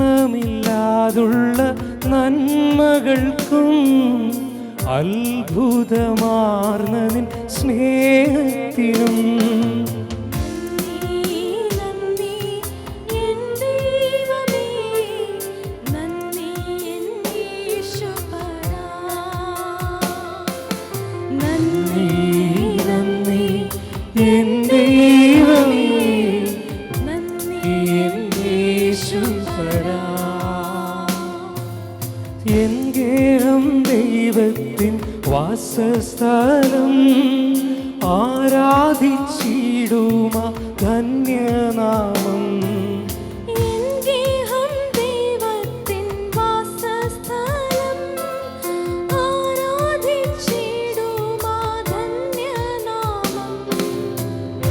എണ്ണമില്ലാതുള്ള നന്മകൾക്കും അത്ഭുതമാർന്ന നിൻ സ്നേഹത്തിനും ദൈവത്തിൻ വാസസ്ഥലം ആരാധിച്ചിടുമ ധന്യനാമം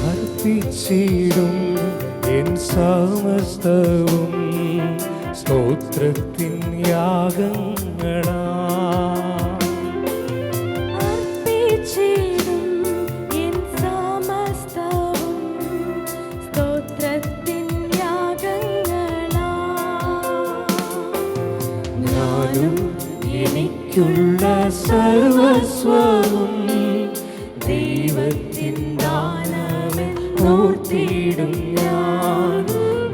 അർപ്പിച്ചിടും എൻ സമസ്തവും സ്തോത്രത്തിൻ യാഗങ്ങളാ എനിക്കുള്ള സർവസ്വവും ദൈവത്തിൻ ദാനമെന്നോർത്തിടും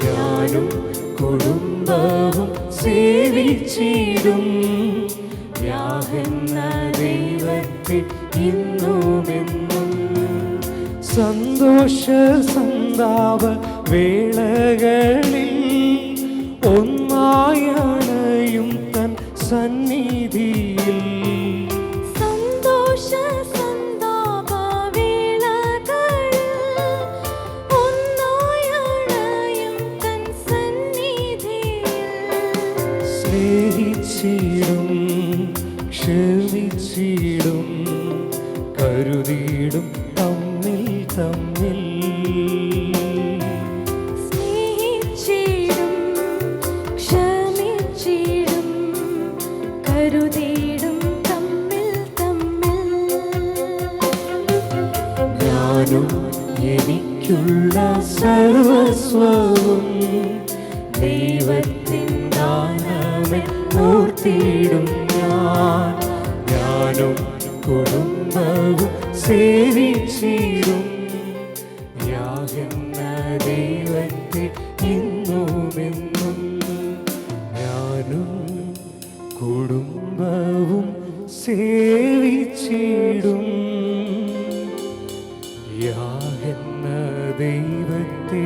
ഞാനും കുടുംബവും സേവിച്ചിടും യാഹെന്ന ദൈവത്തെ ഇന്നുമെന്നും സന്തോഷ സന്താപ വേളകളിൽ ഒന്നായണയും തൻ സന്നിധിയിൽ സന്തോഷ സന്താപ വേളകളിൽ ഒന്നായണയും തൻ സന്നിധിയിൽ സ്നേഹിച്ചിടും ക്ഷമിച്ചിടും കരുതിയിടും തമ്മിൽ തമ്മിൽ ഞാനും എനിക്കുള്ള സർവസ്വവും ദൈവത്തിൻ ദാനമെന്നോർത്തിടും ഞാനും കുടുംബവും സേവിച്ചിടും യാഹെന്ന ദൈവത്തെ ഇന്നുമെന്നും ഞാനും കുടുംബവും സേവിച്ചിടും യാഹെന്ന ദൈവത്തെ